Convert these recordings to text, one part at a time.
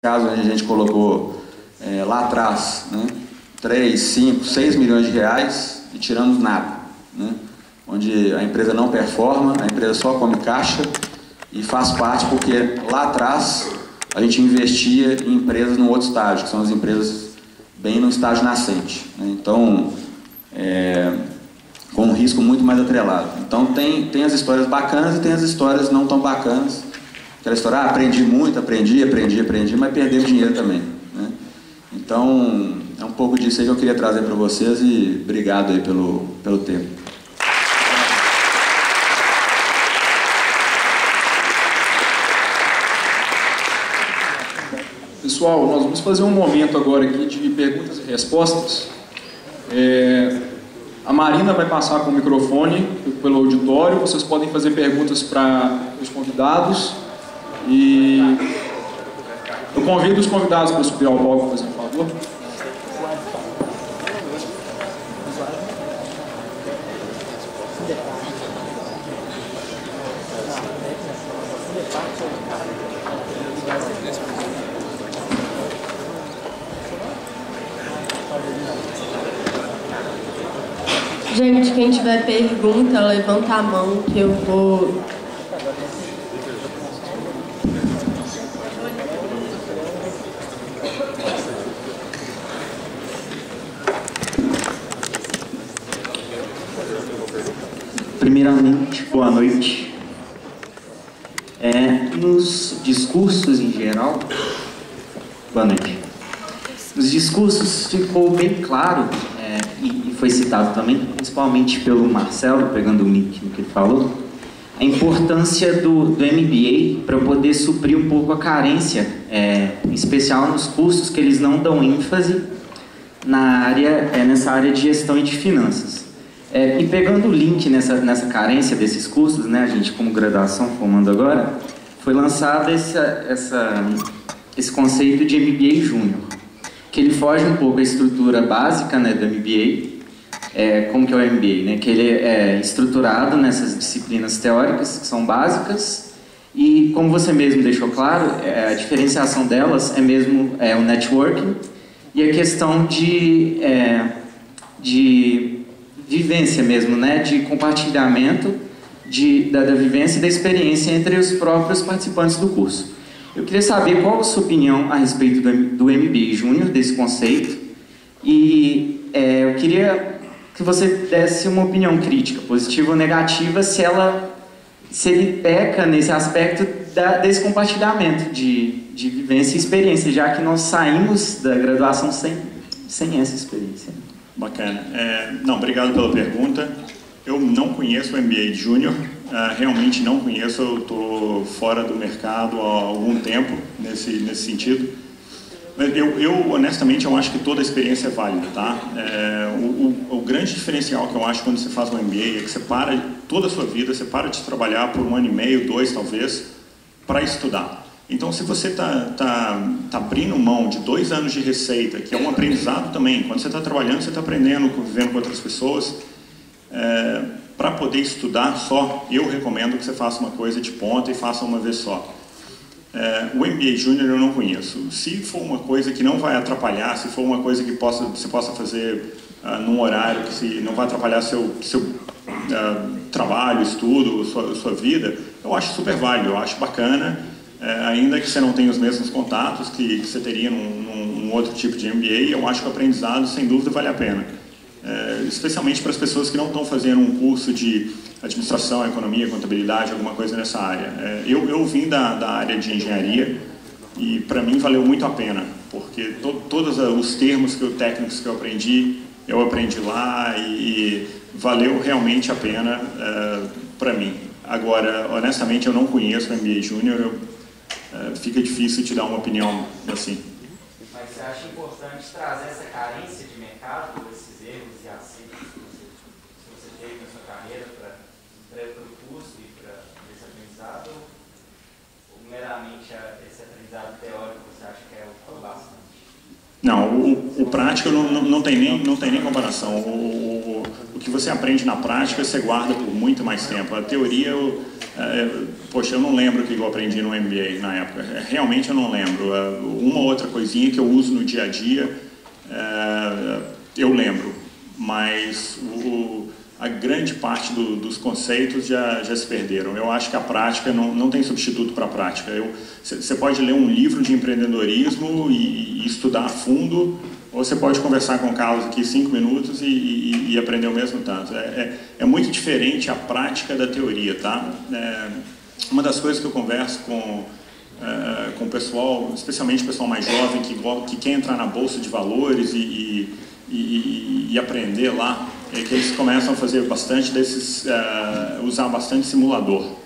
caso a gente colocou lá atrás, né, 3, 5, 6 milhões de reais e tiramos nada, né, onde a empresa não performa, a empresa só come caixa e faz parte porque lá atrás a gente investia em empresas no outro estágio, que são as empresas bem no estágio nascente, né, então com um risco muito mais atrelado. Então tem as histórias bacanas e tem as histórias não tão bacanas. Aquela história, aprendi muito, aprendi, mas perdemos dinheiro também, né? Então, é um pouco disso aí que eu queria trazer para vocês e obrigado aí pelo tempo. Pessoal, nós vamos fazer um momento agora aqui de perguntas e respostas. A Marina vai passar com o microfone pelo auditório, vocês podem fazer perguntas para os convidados. E eu convido os convidados para subir ao palco, fazer um favor. Gente, quem tiver pergunta, levanta a mão que eu vou... Primeiramente, boa noite. Nos discursos em geral, boa noite. Nos discursos ficou bem claro, e foi citado também, principalmente pelo Marcelo, pegando o link no que ele falou, a importância do MBA para poder suprir um pouco a carência, em especial nos cursos que eles não dão ênfase nessa área de gestão e de finanças. E pegando o link nessa carência desses cursos, né, a gente como graduação formando agora, foi lançado esse conceito de MBA Júnior, que ele foge um pouco da estrutura básica, né, do MBA. Como que é o MBA? Né, que ele é estruturado nessas disciplinas teóricas que são básicas e, como você mesmo deixou claro, a diferenciação delas é mesmo o networking e a questão de vivência mesmo, né, de compartilhamento da vivência e da experiência entre os próprios participantes do curso. Eu queria saber qual a sua opinião a respeito do MBA Júnior, desse conceito, e eu queria que você desse uma opinião crítica, positiva ou negativa, se ele peca nesse aspecto desse compartilhamento de vivência e experiência, já que nós saímos da graduação sem essa experiência. Bacana. Não, obrigado pela pergunta. Eu não conheço o MBA Júnior, realmente não conheço, eu estou fora do mercado há algum tempo nesse sentido. Eu honestamente, eu acho que toda a experiência é válida, tá? O grande diferencial que eu acho quando você faz um MBA é que você para toda a sua vida, você para de trabalhar por 1 ano e meio, 2 talvez, para estudar. Então, se você tá abrindo mão de 2 anos de receita, que é um aprendizado também, quando você está trabalhando, você está aprendendo, convivendo com outras pessoas, para poder estudar só, eu recomendo que você faça uma coisa de ponta e faça uma vez só. O MBA Júnior eu não conheço. Se for uma coisa que não vai atrapalhar, se for uma coisa que você possa fazer num horário que não vai atrapalhar seu trabalho, estudo, sua vida, eu acho super válido, eu acho bacana. Ainda que você não tenha os mesmos contatos que você teria num outro tipo de MBA, eu acho que o aprendizado, sem dúvida, vale a pena. Especialmente para as pessoas que não estão fazendo um curso de administração, economia, contabilidade, alguma coisa nessa área. Eu vim da área de engenharia e, para mim, valeu muito a pena, porque todos os termos técnicos que eu aprendi lá e valeu realmente a pena para mim. Agora, honestamente, eu não conheço o MBA Júnior, fica difícil te dar uma opinião assim. Mas você acha importante trazer essa carência de mercado, esses erros e acertos que você teve na sua carreira para o curso e para esse aprendizado? Ou meramente esse aprendizado teórico você acha que é o bastante? Não, o prático não tem nem comparação. O que você aprende na prática, você guarda por muito mais tempo. A teoria, poxa, eu não lembro o que eu aprendi no MBA na época. Realmente eu não lembro. Uma ou outra coisinha que eu uso no dia a dia, eu lembro. Mas a grande parte dos conceitos já se perderam. Eu acho que a prática não tem substituto para a prática. Você pode ler um livro de empreendedorismo e estudar a fundo, ou você pode conversar com o Carlos aqui 5 minutos e aprender o mesmo tanto. É muito diferente a prática da teoria, tá? Uma das coisas que eu converso com o pessoal, especialmente o pessoal mais jovem, que quer entrar na Bolsa de Valores e aprender lá, é que eles começam a fazer bastante usar bastante simulador.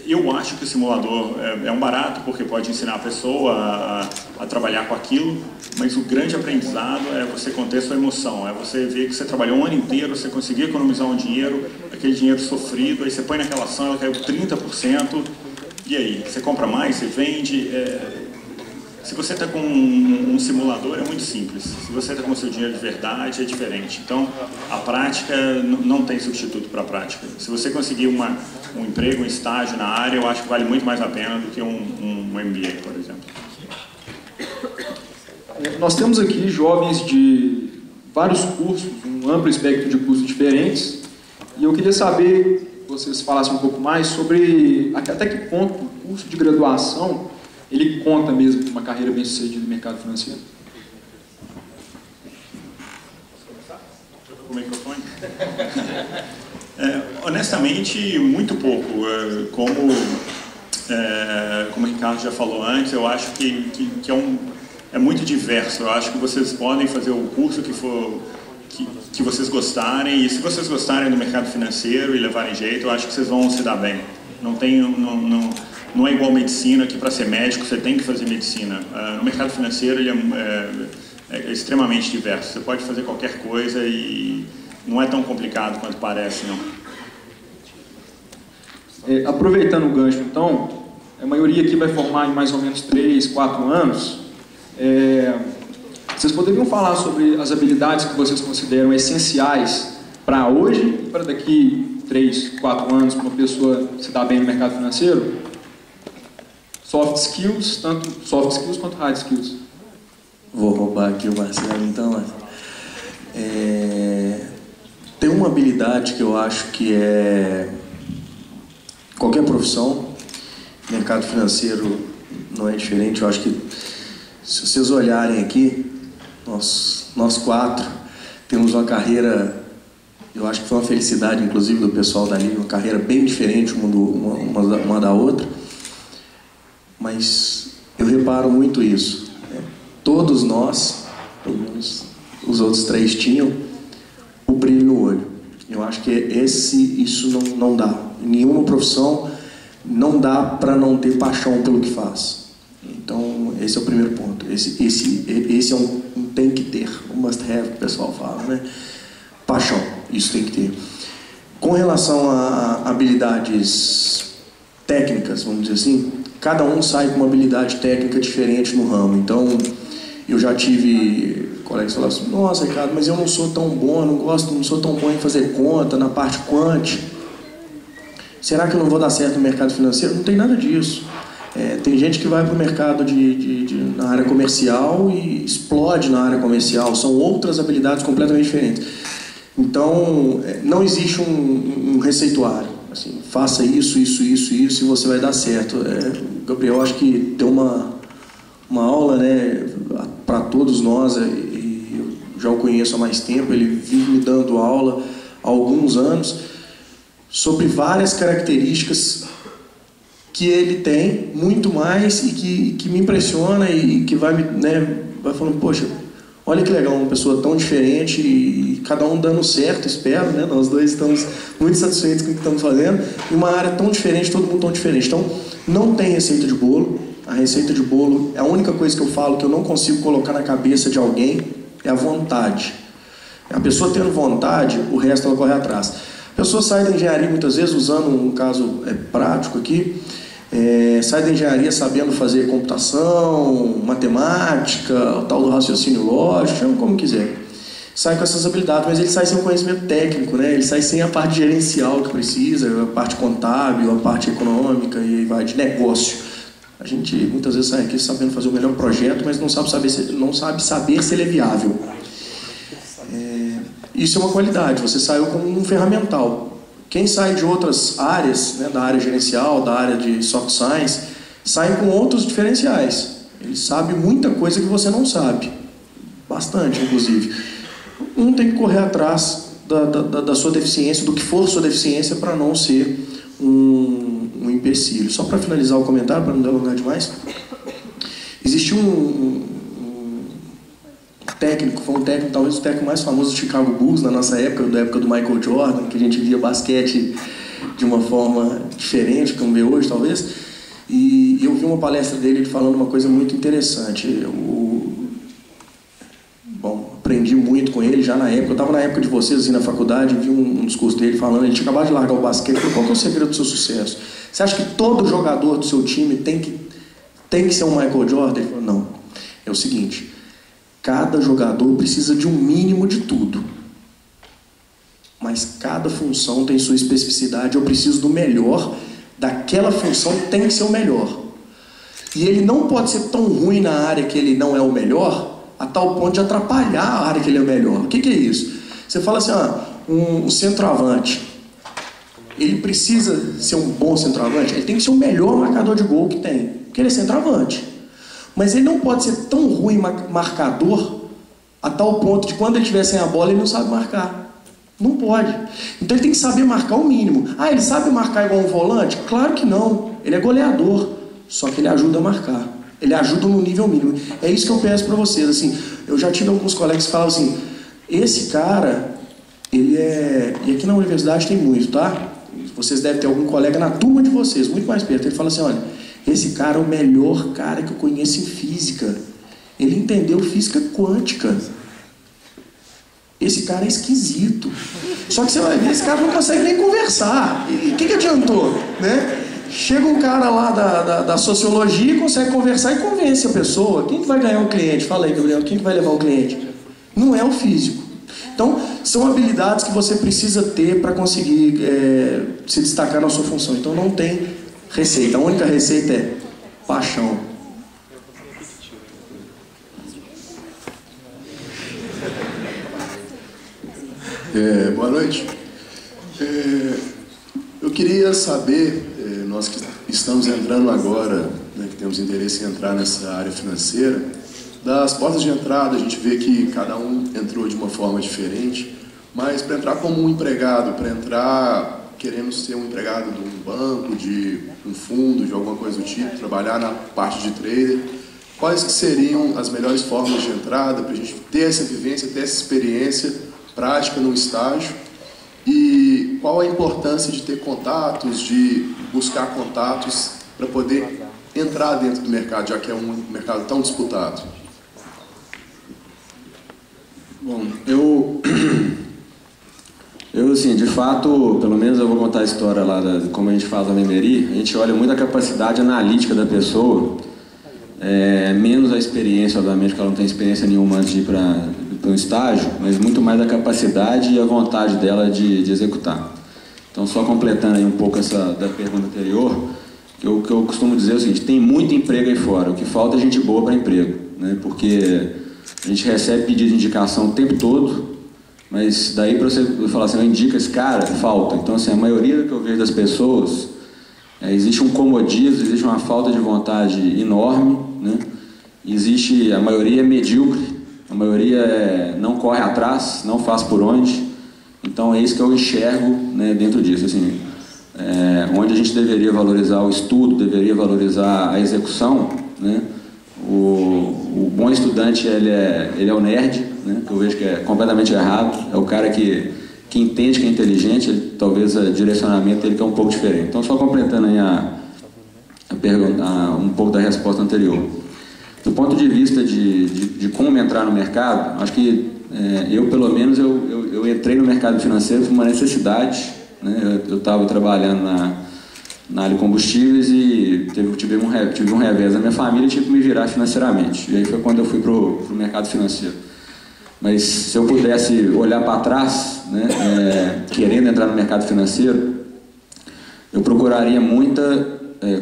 Eu acho que o simulador é um barato, porque pode ensinar a pessoa a trabalhar com aquilo, mas o grande aprendizado é você conter sua emoção, é você ver que você trabalhou um ano inteiro, você conseguiu economizar um dinheiro, aquele dinheiro sofrido, aí você põe naquela ação, ela caiu 30%, e aí? Você compra mais, você vende... Se você está com um simulador, é muito simples. Se você está com o seu dinheiro de verdade, é diferente. Então, a prática não tem substituto para a prática. Se você conseguir um emprego, um estágio na área, eu acho que vale muito mais a pena do que um MBA, por exemplo. Nós temos aqui jovens de vários cursos, um amplo espectro de cursos diferentes, e eu queria saber que vocês falassem um pouco mais sobre até que ponto o curso de graduação ele conta mesmo com uma carreira bem-sucedida no mercado financeiro. O microfone? Honestamente, muito pouco. Como o Ricardo já falou antes, eu acho que é muito diverso. Eu acho que vocês podem fazer o curso que vocês gostarem, e se vocês gostarem do mercado financeiro e levarem jeito, eu acho que vocês vão se dar bem. Não é igual medicina, que para ser médico você tem que fazer medicina. No mercado financeiro ele é extremamente diverso. Você pode fazer qualquer coisa e não é tão complicado quanto parece, não. Aproveitando o gancho, então, a maioria aqui vai formar em mais ou menos 3, 4 anos. Vocês poderiam falar sobre as habilidades que vocês consideram essenciais para hoje e para daqui 3, 4 anos, para uma pessoa se dar bem no mercado financeiro? Soft skills, tanto soft skills quanto hard skills. Vou roubar aqui o Marcelo, então. Tem uma habilidade que eu acho que qualquer profissão, mercado financeiro não é diferente. Eu acho que, se vocês olharem aqui, nós 4 temos uma carreira, eu acho que foi uma felicidade, inclusive, do pessoal dali, uma carreira bem diferente uma da outra. Mas eu reparo muito isso. Todos nós, pelo menos os outros 3 tinham, o brilho no olho. Eu acho que isso não dá. Em nenhuma profissão não dá para não ter paixão pelo que faz. Então, esse é o primeiro ponto. Esse é um tem que ter, um must have, que o pessoal fala, né? Paixão, isso tem que ter. Com relação a habilidades técnicas, vamos dizer assim, cada um sai com uma habilidade técnica diferente no ramo. Então, eu já tive colegas que falaram assim: nossa, Ricardo, mas eu não sou tão bom, não sou tão bom em fazer conta, na parte quant. Será que eu não vou dar certo no mercado financeiro? Não tem nada disso. Tem gente que vai para o mercado na área comercial e explode na área comercial. São outras habilidades completamente diferentes. Então, não existe um receituário. Assim, faça isso e você vai dar certo. Gabriel, acho que deu uma aula, né, para todos nós, e eu já o conheço há mais tempo. Ele vive me dando aula há alguns anos sobre várias características que ele tem, muito mais, e que me impressiona e que vai falando: poxa, olha que legal, uma pessoa tão diferente e cada um dando certo, espero, né? Nós dois estamos muito satisfeitos com o que estamos fazendo, e uma área tão diferente, todo mundo tão diferente. Então, não tem receita de bolo. A receita de bolo, a única coisa que eu falo que eu não consigo colocar na cabeça de alguém é a vontade. A pessoa tendo vontade, o resto ela corre atrás. A pessoa sai da engenharia muitas vezes, usando um caso prático aqui, sai da engenharia sabendo fazer computação, matemática, o tal do raciocínio lógico, chama como quiser. sai com essas habilidades, mas ele sai sem o conhecimento técnico, né? Ele sai sem a parte gerencial que precisa, a parte contábil, a parte econômica e aí vai de negócio. A gente muitas vezes sai aqui sabendo fazer o melhor projeto, mas não sabe saber se ele é viável. Isso é uma qualidade, você saiu como um ferramental. Quem sai de outras áreas, né, da área gerencial, da área de soft science, sai com outros diferenciais. Ele sabe muita coisa que você não sabe. Bastante, inclusive. Um tem que correr atrás da sua deficiência, do que for sua deficiência, para não ser um empecilho. Só para finalizar o comentário, para não delongar demais, existiu um técnico, foi um técnico, talvez o técnico mais famoso do Chicago Bulls na nossa época, da época do Michael Jordan, que a gente via basquete de uma forma diferente, como vê hoje, talvez. E eu vi uma palestra dele falando uma coisa muito interessante. Aprendi muito com ele já na época. Eu estava na época de vocês, assim, na faculdade, vi um discurso dele falando, ele tinha acabado de largar o basquete. Eu falei, qual que é o segredo do seu sucesso? Você acha que todo jogador do seu time tem que ser um Michael Jordan? Ele falou, não. É o seguinte, cada jogador precisa de um mínimo de tudo. Mas cada função tem sua especificidade. Eu preciso do melhor daquela função, tem que ser o melhor. E ele não pode ser tão ruim na área que ele não é o melhor, a tal ponto de atrapalhar a área que ele é melhor. O que é isso? Você fala assim, um centroavante, ele precisa ser um bom centroavante, ele tem que ser o melhor marcador de gol que tem, porque ele é centroavante. Mas ele não pode ser tão ruim marcador a tal ponto de quando ele estiver sem a bola ele não sabe marcar. Não pode. Então ele tem que saber marcar o mínimo. Ele sabe marcar igual um volante? Claro que não. Ele é goleador, só que ele ajuda a marcar. Ele ajuda no nível mínimo. É isso que eu peço para vocês. Assim, eu já tive alguns colegas que falavam assim, esse cara, ele é... E aqui na universidade tem muito, tá? Vocês devem ter algum colega na turma de vocês, muito mais perto. Ele fala assim, olha, esse cara é o melhor cara que eu conheço em física. Ele entendeu física quântica. Esse cara é esquisito. Só que você vai ver, esse cara não consegue nem conversar. E o que adiantou, né? Chega um cara lá da sociologia e consegue conversar e convence a pessoa. Quem que vai ganhar o cliente? Fala aí, Gabriel. Quem que vai levar o cliente? Não é o físico. Então, são habilidades que você precisa ter para conseguir se destacar na sua função. Então, não tem receita. A única receita é paixão. Boa noite. Eu queria saber, nós que estamos entrando agora, né, que temos interesse em entrar nessa área financeira, das portas de entrada, a gente vê que cada um entrou de uma forma diferente, mas para entrar como um empregado, para entrar querendo ser um empregado de um banco, de um fundo, de alguma coisa do tipo, trabalhar na parte de trader, quais que seriam as melhores formas de entrada para a gente ter essa vivência, ter essa experiência prática no estágio, e qual a importância de ter contatos, de buscar contatos para poder entrar dentro do mercado, já que é um mercado tão disputado? Bom, eu assim, de fato, pelo menos eu vou contar a história lá de como a gente faz a Memeri. A gente olha muito a capacidade analítica da pessoa, menos a experiência, obviamente, que ela não tem experiência nenhuma antes de ir para um estágio, mas muito mais a capacidade e a vontade dela de executar. Então, só completando aí um pouco da pergunta anterior, que eu costumo dizer é o seguinte, tem muito emprego aí fora, o que falta é gente boa para emprego, né? Porque a gente recebe pedido de indicação o tempo todo, mas daí para você falar assim, eu indico esse cara, falta. Então, assim, a maioria que eu vejo das pessoas, existe um comodismo, existe uma falta de vontade enorme, né? Existe, a maioria é medíocre, a maioria não corre atrás, não faz por onde. Então é isso que eu enxergo, né, dentro disso. Assim, onde a gente deveria valorizar o estudo, deveria valorizar a execução, né? O bom estudante ele é o nerd, né, que eu vejo que é completamente errado. É o cara que entende que é inteligente, talvez o direcionamento dele que é um pouco diferente. Então, só completando aí a pergunta, um pouco da resposta anterior. Do ponto de vista de como entrar no mercado, acho que eu, pelo menos, eu entrei no mercado financeiro por uma necessidade, né? Eu estava trabalhando na área de combustíveis e tive um revés da minha família e tive que me virar financeiramente. E aí foi quando eu fui para o mercado financeiro. Mas se eu pudesse olhar para trás, né, querendo entrar no mercado financeiro, eu procuraria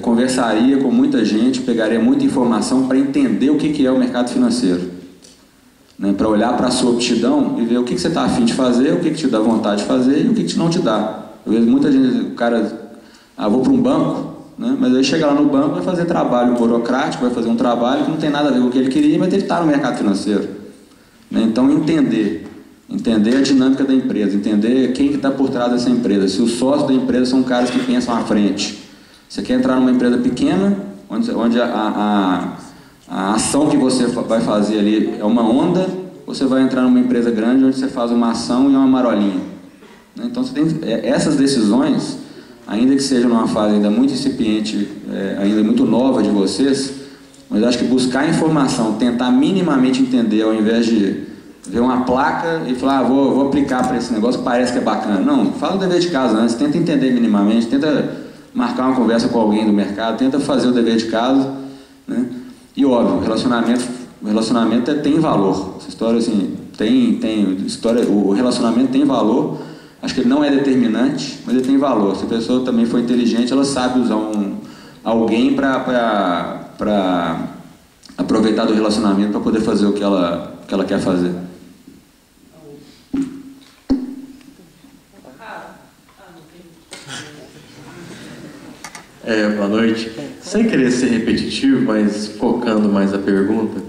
conversaria com muita gente, pegaria muita informação para entender o que é o mercado financeiro, né, para olhar para a sua aptidão e ver o que você está a fim de fazer, o que te dá vontade de fazer e o que não te dá. Eu vejo muita gente, o cara, vou para um banco, né, mas aí chega lá no banco, vai fazer trabalho burocrático, vai fazer um trabalho que não tem nada a ver com o que ele queria, mas ele está no mercado financeiro. Né, então entender a dinâmica da empresa, entender quem que está por trás dessa empresa, se os sócios da empresa são caras que pensam à frente. Você quer entrar numa empresa pequena, onde a ação que você vai fazer ali é uma onda, ou você vai entrar numa empresa grande onde você faz uma ação e uma marolinha. Então você tem essas decisões, ainda que seja numa fase ainda muito incipiente, ainda muito nova de vocês, mas acho que buscar informação, tentar minimamente entender, ao invés de ver uma placa e falar, vou aplicar para esse negócio, parece que é bacana. Não, fala o dever de casa antes, tenta entender minimamente, tenta marcar uma conversa com alguém do mercado, tenta fazer o dever de casa, né? E óbvio, o relacionamento tem valor. Essa história assim, o relacionamento tem valor. Acho que ele não é determinante, mas ele tem valor. Se a pessoa também for inteligente, ela sabe usar alguém para aproveitar do relacionamento para poder fazer o que ela quer fazer. Boa noite. Sem querer ser repetitivo, mas focando mais a pergunta,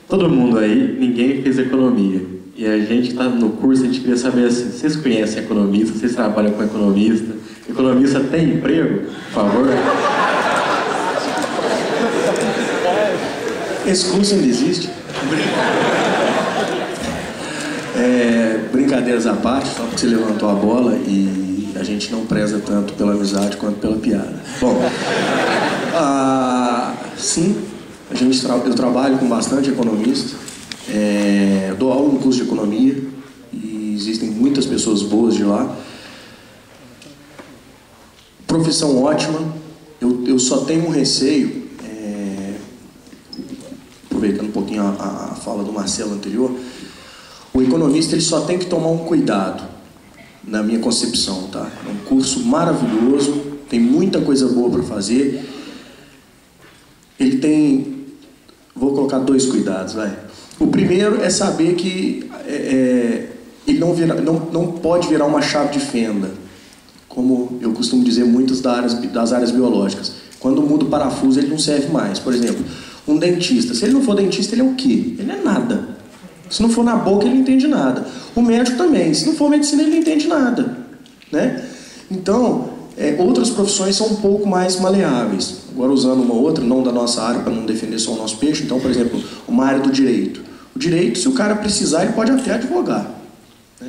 todo mundo aí, ninguém fez economia. E a gente está no curso, a gente queria saber assim, vocês conhecem economista, vocês trabalham com economista? Economista tem emprego, por favor? Esse curso ainda existe? Brincadeiras à parte, só porque você levantou a bola e a gente não preza tanto pela amizade quanto pela piada. Bom, sim, eu trabalho com bastante economista, dou aula no curso de economia e existem muitas pessoas boas de lá. Profissão ótima, eu só tenho um receio, aproveitando um pouquinho a fala do Marcelo anterior, o economista ele só tem que tomar um cuidado, na minha concepção, tá? É um curso maravilhoso, tem muita coisa boa para fazer. Ele tem, vou colocar 2 cuidados, vai. O primeiro é saber que ele não pode virar uma chave de fenda, como eu costumo dizer muitas das áreas biológicas. Quando muda o parafuso, ele não serve mais. Por exemplo, um dentista, se ele não for dentista, ele é o quê? Ele é nada. Se não for na boca, ele não entende nada. O médico também. Se não for medicina, ele não entende nada. Né? Então, outras profissões são um pouco mais maleáveis. Agora, usando uma outra, não da nossa área, para não defender só o nosso peixe. Então, por exemplo, uma área do direito. O direito, se o cara precisar, ele pode até advogar. Né?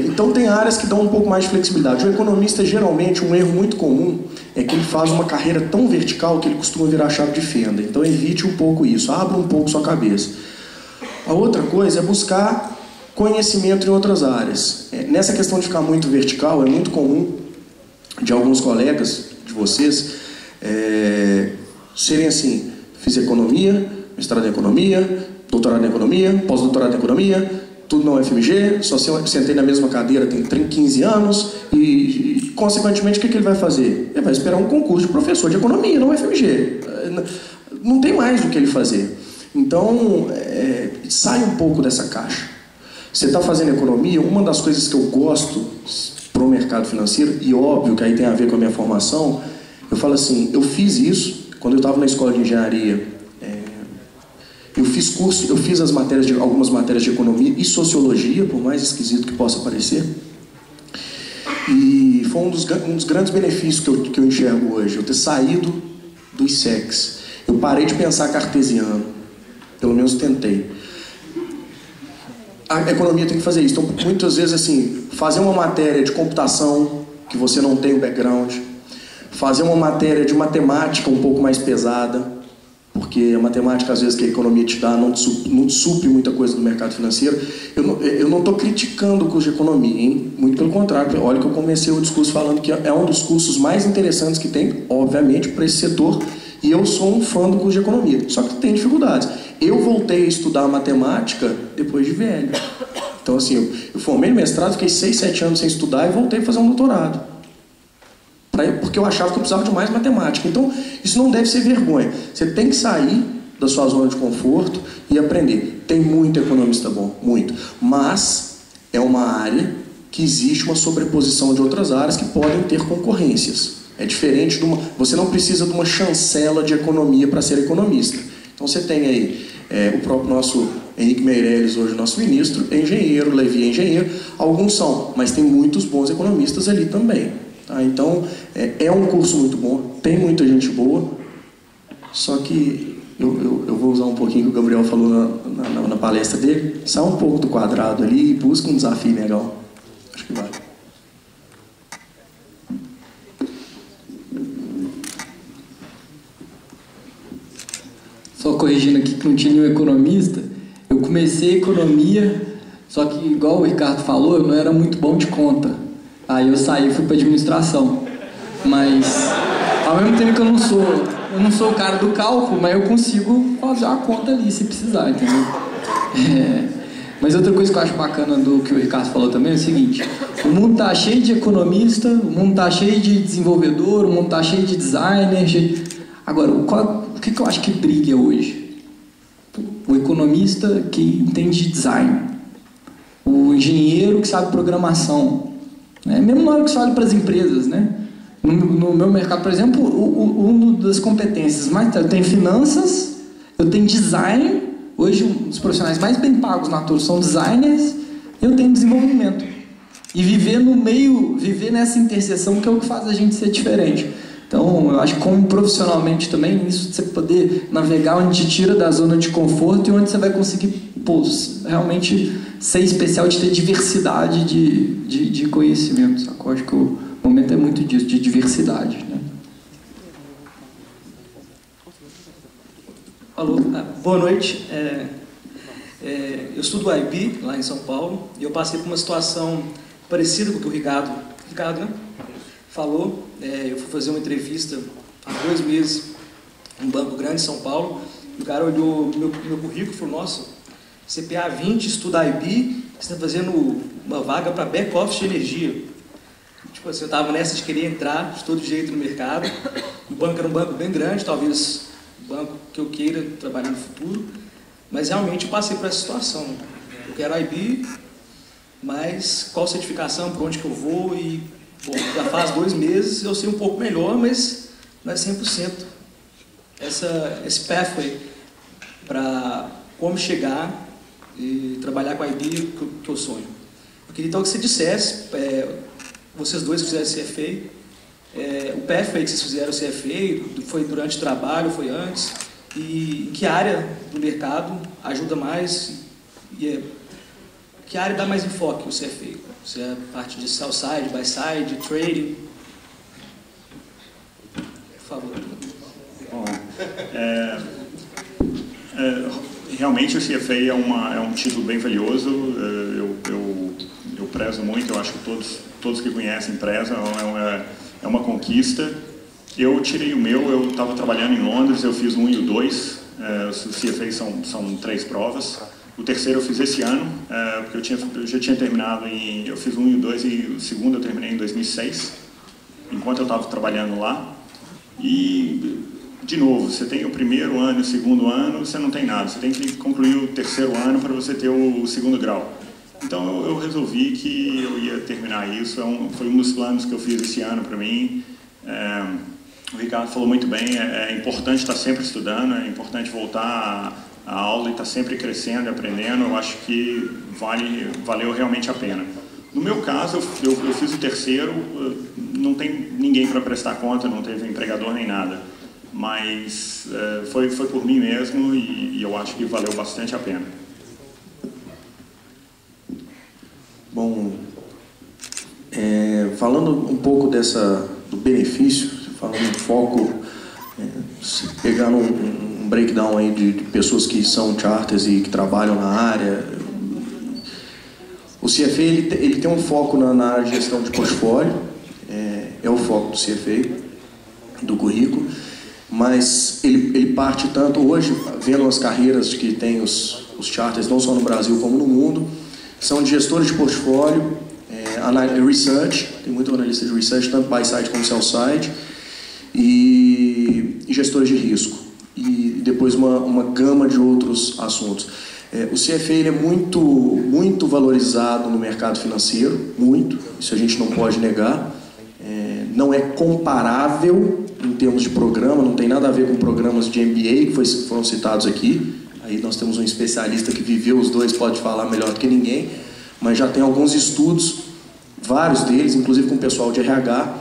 Então, tem áreas que dão um pouco mais de flexibilidade. O economista, geralmente, um erro muito comum é que ele faz uma carreira tão vertical que ele costuma virar chave de fenda. Então, evite um pouco isso. Abra um pouco sua cabeça. A outra coisa é buscar conhecimento em outras áreas. Nessa questão de ficar muito vertical, é muito comum de alguns colegas de vocês serem assim, fiz economia, mestrado em economia, doutorado em economia, pós-doutorado em economia, tudo na UFMG, só sentei na mesma cadeira tem 15 anos e consequentemente, o que ele vai fazer? Ele vai esperar um concurso de professor de economia na UFMG. Não tem mais do que ele fazer. Então, sai um pouco dessa caixa. Você está fazendo economia, uma das coisas que eu gosto para o mercado financeiro, e óbvio que aí tem a ver com a minha formação, eu falo assim, eu fiz isso quando eu estava na escola de engenharia. Eu fiz curso, eu fiz algumas matérias de economia e sociologia, por mais esquisito que possa parecer. E foi um dos grandes benefícios que eu enxergo hoje, eu ter saído dos SECs. Eu parei de pensar cartesiano. Pelo menos tentei. A economia tem que fazer isso. Então, muitas vezes, assim, fazer uma matéria de computação, que você não tem o background, fazer uma matéria de matemática um pouco mais pesada, porque a matemática, às vezes, que a economia te dá, não supre muita coisa do mercado financeiro. Eu não estou criticando o curso de economia, hein? Muito pelo contrário. Olha que eu comecei o discurso falando que é um dos cursos mais interessantes que tem, obviamente, para esse setor E eu sou um fã do curso de economia, só que tem dificuldades. Eu voltei a estudar matemática depois de velho. Então, assim, eu formei no mestrado, fiquei 6, 7 anos sem estudar e voltei a fazer um doutorado. Porque eu achava que eu precisava de mais matemática. Então, isso não deve ser vergonha. Você tem que sair da sua zona de conforto e aprender. Tem muito economista bom, muito. Mas é uma área que existe uma sobreposição de outras áreas que podem ter concorrências. É diferente de uma... Você não precisa de uma chancela de economia para ser economista. Então, você tem aí o próprio nosso Henrique Meirelles, hoje nosso ministro, é engenheiro, Levi é engenheiro. Alguns são, mas tem muitos bons economistas ali também. Tá? Então, é um curso muito bom, tem muita gente boa, só que eu vou usar um pouquinho que o Gabriel falou na palestra dele, sai um pouco do quadrado ali e busca um desafio legal. Acho que vale. Só corrigindo aqui que não tinha nenhum economista, eu comecei economia, só que igual o Ricardo falou, eu não era muito bom de conta. Aí eu saí e fui para administração. Mas ao mesmo tempo que eu não sou o cara do cálculo, mas eu consigo fazer a conta ali se precisar, entendeu? Mas outra coisa que eu acho bacana do que o Ricardo falou também é o seguinte: o mundo tá cheio de economista, o mundo tá cheio de desenvolvedor, o mundo tá cheio de designer. Agora, o que eu acho que briga hoje? O economista que entende de design, o engenheiro que sabe programação, né? Mesmo na hora que você olha para as empresas, né? No meu mercado, por exemplo, uma das competências mais... Eu tenho finanças, eu tenho design. Hoje, os profissionais mais bem pagos na Toro são designers. Eu tenho desenvolvimento. E viver nessa interseção que é o que faz a gente ser diferente. Então, eu acho que como profissionalmente também, isso de você poder navegar onde te tira da zona de conforto e onde você vai conseguir realmente ser especial, de ter diversidade de conhecimentos. Eu acho que o momento é muito disso, de diversidade, né? Alô, boa noite. Eu estudo IB lá em São Paulo e eu passei por uma situação parecida com o que o Ricardo, né, falou. Eu fui fazer uma entrevista há 2 meses num banco grande em São Paulo. O cara olhou meu currículo e falou: nossa, CPA 20, estuda IB, você está fazendo uma vaga para back-office de energia. Tipo assim, eu estava nessa de querer entrar de todo jeito no mercado. O banco era um banco bem grande, talvez o banco que eu queira trabalhar no futuro. Mas realmente eu passei por essa situação. Eu quero IB, mas qual certificação, para onde que eu vou? E, bom, já faz 2 meses, eu sei um pouco melhor, mas não é 100%. Esse pathway para como chegar e trabalhar com a IB que eu sonho. Eu queria então que você dissesse, vocês dois fizeram CFA, o pathway que vocês fizeram CFA, foi durante o trabalho, foi antes, e em que área do mercado ajuda mais, que área dá mais enfoque o CFA? Se é a parte de sell side, buy side, trading? Por favor. Bom, realmente o CFA é um título bem valioso. Eu prezo muito, eu acho que todos que conhecem prezam, é uma conquista. Eu tirei o meu, eu estava trabalhando em Londres, eu fiz o 1 e o 2, os CFA são 3 provas. O terceiro eu fiz esse ano, porque eu já tinha terminado eu fiz o 1 e o 2 e o segundo eu terminei em 2006, enquanto eu estava trabalhando lá. E, de novo, você tem o primeiro ano e o segundo ano, você não tem nada, você tem que concluir o terceiro ano para você ter o segundo grau. Então eu resolvi que eu ia terminar isso, foi um dos planos que eu fiz esse ano para mim. O Ricardo falou muito bem, é importante estar sempre estudando, é importante voltar a aula e estar sempre crescendo e aprendendo. Eu acho que valeu realmente a pena. No meu caso, eu fiz o terceiro, não tem ninguém para prestar conta, não teve empregador nem nada, mas foi por mim mesmo e eu acho que valeu bastante a pena. Bom, falando um pouco do benefício, falando em foco, pegando um breakdown aí de pessoas que são charters e que trabalham na área, o CFA ele tem um foco na área de gestão de portfólio, é o foco do CFA, do currículo, mas ele parte tanto hoje, vendo as carreiras que tem os charters, não só no Brasil como no mundo, são de gestores de portfólio, research, tem muito analista de research, tanto buy side como sell side, e gestores de risco, e depois uma gama de outros assuntos. O CFA ele é muito valorizado no mercado financeiro, muito, isso a gente não pode negar. Não é comparável em termos de programa, não tem nada a ver com programas de MBA que foram citados aqui. Aí nós temos um especialista que viveu os dois, pode falar melhor do que ninguém, mas já tem alguns estudos, vários deles, inclusive com o pessoal de RH,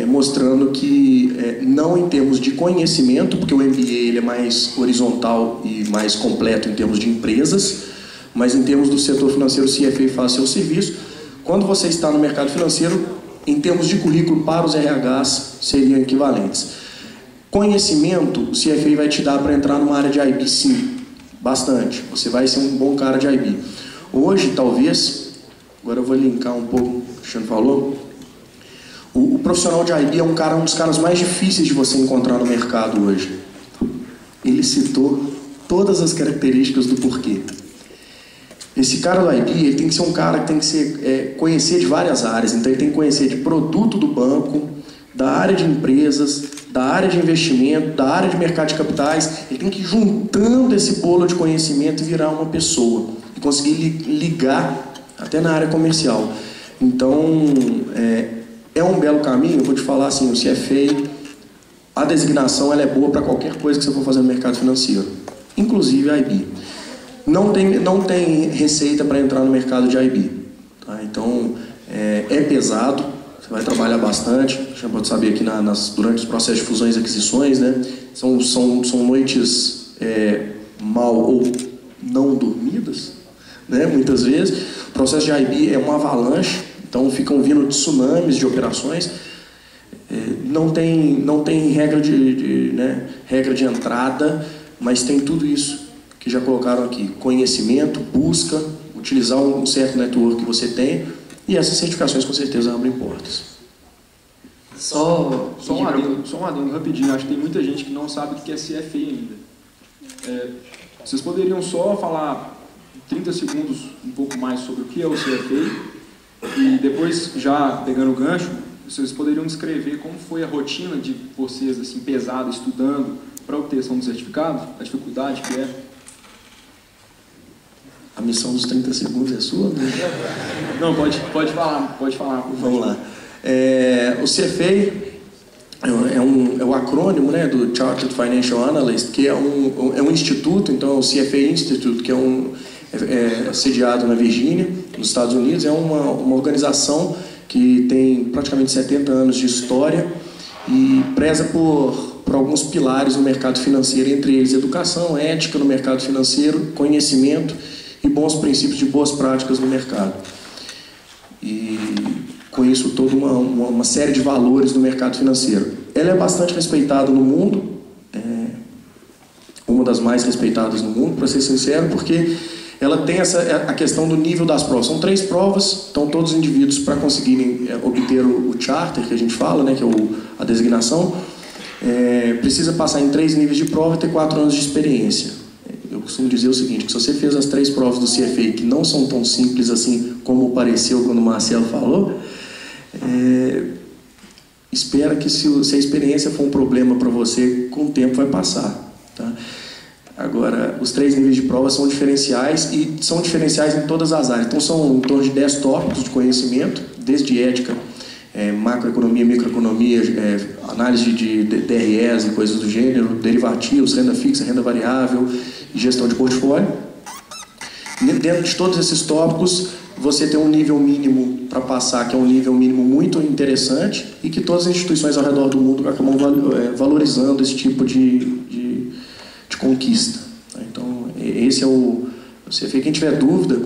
mostrando que não em termos de conhecimento, porque o MBA ele é mais horizontal e mais completo em termos de empresas, mas em termos do setor financeiro, o CFA faz seu serviço. Quando você está no mercado financeiro, em termos de currículo para os RHs, seriam equivalentes. Conhecimento, o CFA vai te dar para entrar numa área de IB, sim, bastante. Você vai ser um bom cara de IB. Hoje, talvez, agora eu vou linkar um pouco o que o Cristiano falou, o profissional de IB é um dos caras mais difíceis de você encontrar no mercado hoje. Ele citou todas as características do porquê. Esse cara do IB, ele tem que ser um cara que tem que conhecer de várias áreas. Então ele tem que conhecer de produto do banco, da área de empresas, da área de investimento, da área de mercado de capitais. Ele tem que ir juntando esse bolo de conhecimento e virar uma pessoa. E conseguir ligar até na área comercial. Então, é um belo caminho. Eu vou te falar assim, o CFA, a designação ela é boa para qualquer coisa que você for fazer no mercado financeiro. Inclusive a IB. Não tem receita para entrar no mercado de IB. Tá? Então, é pesado, você vai trabalhar bastante. Já pode saber aqui durante os processos de fusões e aquisições, né? São noites mal ou não dormidas, né? Muitas vezes. O processo de IB é uma avalanche, então ficam vindo tsunamis de operações. Não tem regra de entrada, mas tem tudo isso que já colocaram aqui: conhecimento, busca, utilizar um certo network que você tem, e essas certificações com certeza abrem portas. Só um adendo rapidinho, acho que tem muita gente que não sabe o que é CFA ainda. Vocês poderiam só falar em 30 segundos um pouco mais sobre o que é o CFA, e depois, já pegando o gancho, vocês poderiam descrever como foi a rotina de vocês, assim, pesada, estudando para a obtenção do certificado, a dificuldade que é? A missão dos 30 segundos é sua? Né? Não, pode falar. Vamos lá. O CFA é o acrônimo, né, do Chartered Financial Analyst, que é um instituto. Então é o CFA Institute, que é sediado na Virgínia, nos Estados Unidos. É uma organização que tem praticamente 70 anos de história e preza por alguns pilares no mercado financeiro, entre eles educação, ética no mercado financeiro, conhecimento e bons princípios de boas práticas no mercado. E com isso toda uma série de valores no mercado financeiro. Ela é bastante respeitada no mundo, uma das mais respeitadas no mundo, para ser sincero, porque ela tem a questão do nível das provas. São 3 provas, então todos os indivíduos, para conseguirem obter o charter, que a gente fala, né, que é a designação, precisa passar em 3 níveis de prova e ter 4 anos de experiência. Eu costumo dizer o seguinte, que se você fez as 3 provas do CFA, que não são tão simples assim como pareceu quando o Marcelo falou, espera que se a experiência for um problema para você, com o tempo vai passar. Tá? Agora, os 3 níveis de prova são diferenciais e são diferenciais em todas as áreas. Então são em torno de 10 tópicos de conhecimento, desde ética, macroeconomia, microeconomia, análise de DREs e coisas do gênero, derivativos, renda fixa, renda variável e gestão de portfólio. Dentro de todos esses tópicos, você tem um nível mínimo para passar, que é um nível mínimo muito interessante e que todas as instituições ao redor do mundo acabam valorizando esse tipo de conquista. Então, esse é o CFA. Quem tiver dúvida,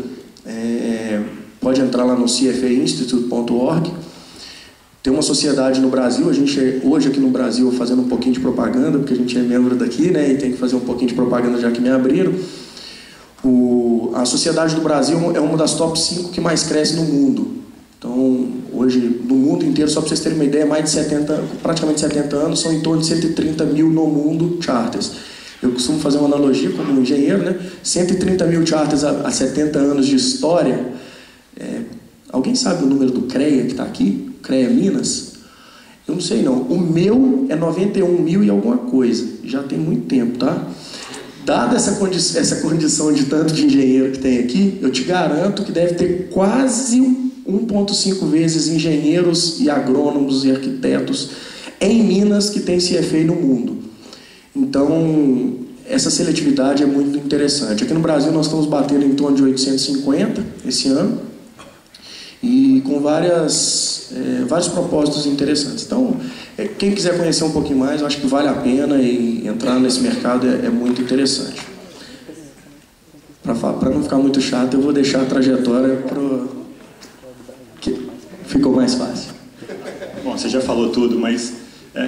pode entrar lá no cfainstitute.org. Tem uma sociedade no Brasil, a gente hoje aqui no Brasil fazendo um pouquinho de propaganda, porque a gente é membro daqui, né, e tem que fazer um pouquinho de propaganda já que me abriram. A Sociedade do Brasil é uma das top 5 que mais cresce no mundo. Então, Hoje, no mundo inteiro, só para vocês terem uma ideia, praticamente 70 anos, são em torno de 130 mil no mundo charters. Eu costumo fazer uma analogia como engenheiro, né? 130 mil charters há 70 anos de história. Alguém sabe o número do CREA que está aqui? CREA Minas? Eu não sei não. O meu é 91 mil e alguma coisa. Já tem muito tempo, tá? Dada essa condição de tanto de engenheiro que tem aqui, eu te garanto que deve ter quase 1,5 vezes engenheiros e agrônomos e arquitetos em Minas que tem CFA no mundo. Então, essa seletividade é muito interessante. Aqui no Brasil nós estamos batendo em torno de 850 esse ano e com vários propósitos interessantes. Então, quem quiser conhecer um pouquinho mais, eu acho que vale a pena e entrar nesse mercado é muito interessante. Para não ficar muito chato, eu vou deixar a trajetória que ficou mais fácil. Bom, você já falou tudo, mas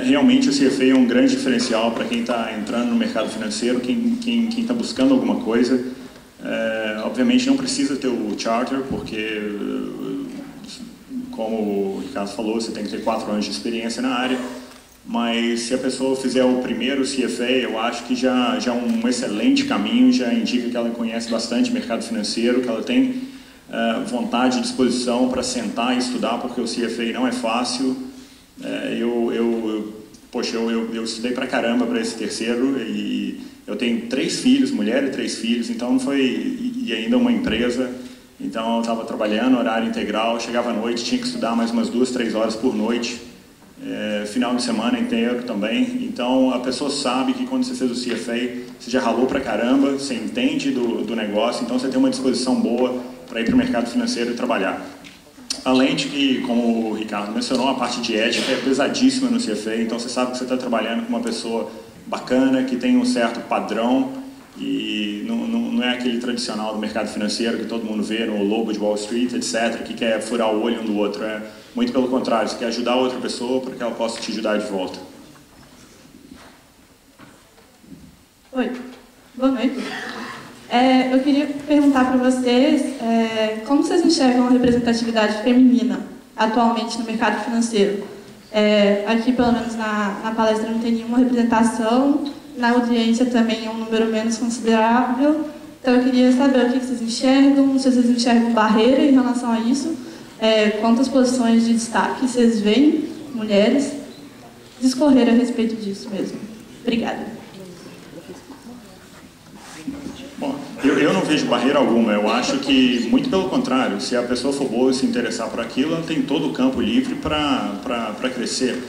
realmente o CFA é um grande diferencial para quem está entrando no mercado financeiro, quem está buscando alguma coisa. Obviamente não precisa ter o charter, porque, como o Ricardo falou, você tem que ter 4 anos de experiência na área, mas se a pessoa fizer o primeiro CFA, eu acho que já é um excelente caminho, já indica que ela conhece bastante mercado financeiro, que ela tem vontade e disposição para sentar e estudar, porque o CFA não é fácil. Eu estudei pra caramba para esse terceiro e eu tenho 3 filhos, mulher e 3 filhos, então não foi, e ainda uma empresa, então eu estava trabalhando, horário integral, chegava à noite, tinha que estudar mais umas 2, 3 horas por noite, final de semana inteiro também, então a pessoa sabe que quando você fez o CFA, você já ralou pra caramba, você entende do negócio, então você tem uma disposição boa para ir para o mercado financeiro e trabalhar. Além de que, como o Ricardo mencionou, a parte de ética é pesadíssima no CFA, então você sabe que você está trabalhando com uma pessoa bacana, que tem um certo padrão e não é aquele tradicional do mercado financeiro que todo mundo vê no Lobo de Wall Street, etc., que quer furar o olho um do outro. É muito pelo contrário, você quer ajudar outra pessoa para que ela possa te ajudar de volta. Oi, boa noite. Eu queria perguntar para vocês como vocês enxergam a representatividade feminina atualmente no mercado financeiro. Aqui, pelo menos na palestra, não tem nenhuma representação, na audiência também é um número menos considerável. Então, eu queria saber o que vocês enxergam, se vocês enxergam barreira em relação a isso, quantas posições de destaque vocês veem, mulheres, discorrer a respeito disso mesmo. Obrigada. Bom, eu não vejo barreira alguma, eu acho que, muito pelo contrário, se a pessoa for boa e se interessar por aquilo, ela tem todo o campo livre para crescer.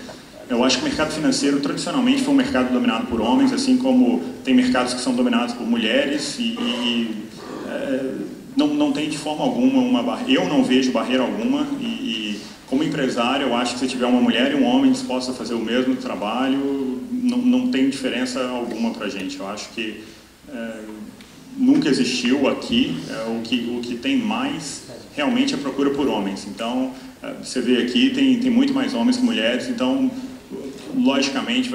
Eu acho que o mercado financeiro, tradicionalmente, foi um mercado dominado por homens, assim como tem mercados que são dominados por mulheres não tem de forma alguma uma barreira. Eu não vejo barreira alguma e como empresário, eu acho que se tiver uma mulher e um homem dispostos a fazer o mesmo trabalho, não tem diferença alguma para a gente. Eu acho que nunca existiu aqui, o que tem mais realmente é a procura por homens. Então, você vê aqui, tem muito mais homens que mulheres, então, logicamente,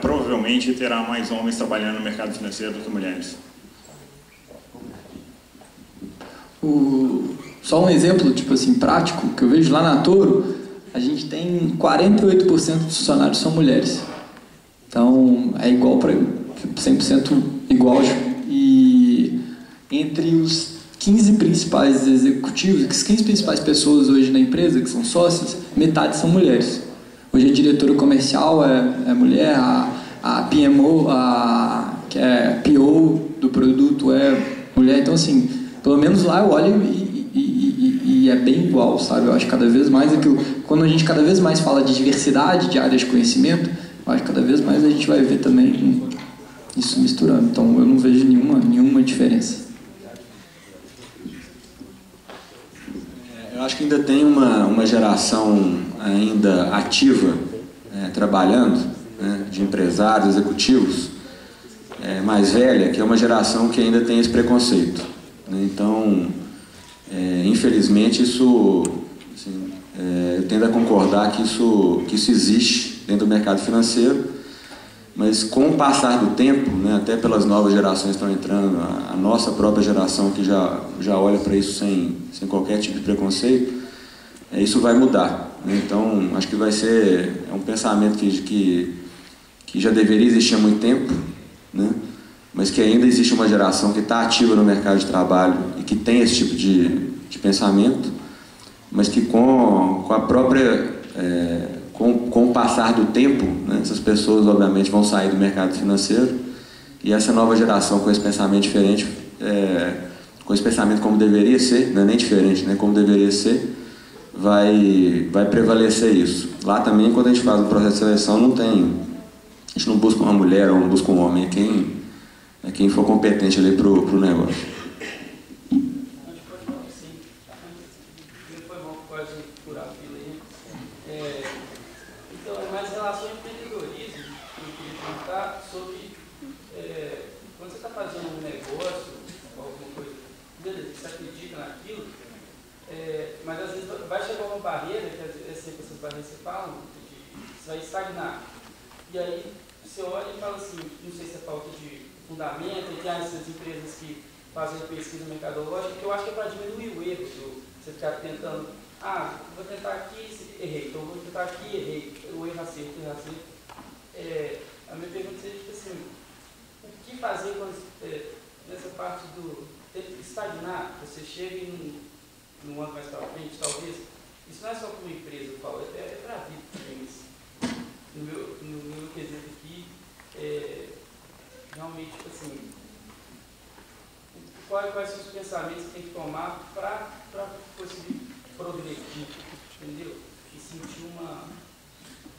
provavelmente terá mais homens trabalhando no mercado financeiro do que mulheres. Só um exemplo, tipo assim, prático, que eu vejo lá na Toro, a gente tem 48% dos funcionários são mulheres. Então, é igual para 100% igual. E entre os 15 principais executivos, as 15 principais pessoas hoje na empresa, que são sócias, metade são mulheres. Hoje a diretora comercial é mulher, a PMO, que é PO do produto é mulher. Então, assim, pelo menos lá eu olho e é bem igual, sabe? Eu acho que cada vez mais quando a gente cada vez mais fala de diversidade de áreas de conhecimento, eu acho que cada vez mais a gente vai ver também isso misturando. Então eu não vejo nenhuma diferença. Eu acho que ainda tem uma geração ainda ativa, trabalhando, de empresários, executivos, mais velha, que é uma geração que ainda tem esse preconceito. Então, infelizmente, isso, assim, eu tendo a concordar que isso existe dentro do mercado financeiro, mas com o passar do tempo, até pelas novas gerações que estão entrando, a nossa própria geração que já olha para isso sem qualquer tipo de preconceito, isso vai mudar, né? Então, acho que vai ser um pensamento que já deveria existir há muito tempo, né? Mas que ainda existe uma geração que está ativa no mercado de trabalho e que tem esse tipo de pensamento, mas que com a própria com o passar do tempo, né, essas pessoas obviamente vão sair do mercado financeiro, e essa nova geração com esse pensamento diferente, com esse pensamento como deveria ser, não é nem diferente, né, como deveria ser, vai prevalecer isso. Lá também, quando a gente faz um processo de seleção, a gente não busca uma mulher ou não busca um homem, é quem for competente ali para o negócio. Mas às vezes vai chegar uma barreira, que é sempre essas barreiras que você fala, você vai estagnar. E aí você olha e fala assim, não sei se é falta de fundamento, e tem essas empresas que fazem pesquisa mercadológica, que eu acho que é para diminuir o erro, você ficar tentando, vou tentar aqui, errei, então vou tentar aqui, errei, eu erro acerto. A minha pergunta seria, tipo assim, o que fazer quando, nessa parte do estagnar, você chega num ano mais para frente, talvez, isso não é só para uma empresa, eu falo, é para a vida também. No meu quesito aqui, realmente, tipo assim, quais são os pensamentos que tem que tomar para conseguir progredir, entendeu? E sentir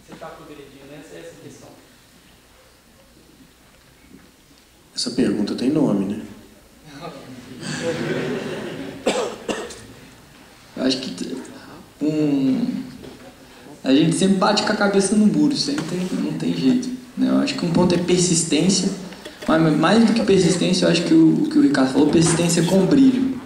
você está progredindo, essa é essa questão. Essa pergunta tem nome, né? Eu acho que a gente sempre bate com a cabeça no muro, não tem jeito, né? Eu acho que um ponto é persistência, mas mais do que persistência, eu acho que o que o Ricardo falou, persistência com brilho,